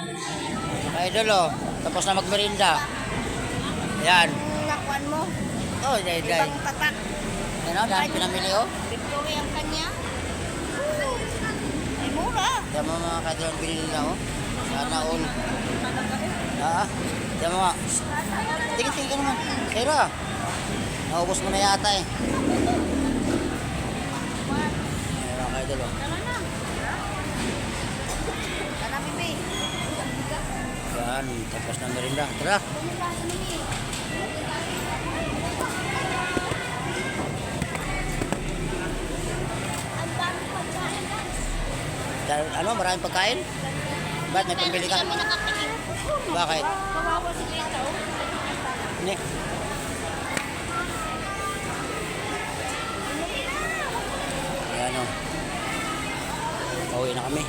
Mga idol oh. Tapos na magmerinda. Yan. Nakuan mo. Oh, day. Ibang tatak. Ano, dahil pinamili oh. Victory ang kanya. Ay, mura. Diyan mo mga kadol ang binili na oh. Sana all. Diyan mo nga. Tingin ka naman. Sira ah. Naubos mo na yata eh. Ayan mga kadol oh. Tara, Bibi. Yan, tapos na merinda. Tara. Ano, maraming pagkain? Ba't may pambili ka? Kami nakakain. Bakit? Kawawa si Lita, oh. Hindi. Ayan o. Pauwi na kami.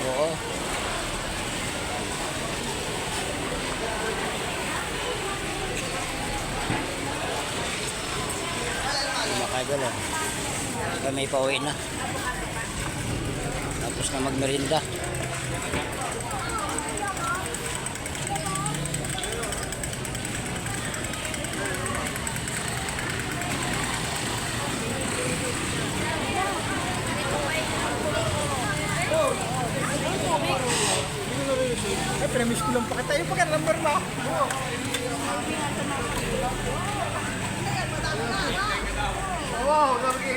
Oo. Makadol eh. Kami pauwi na. Tapos na magmerinda. Eh, premis ko lang pa kita. Yung pagka-number mo. Wow, lagi.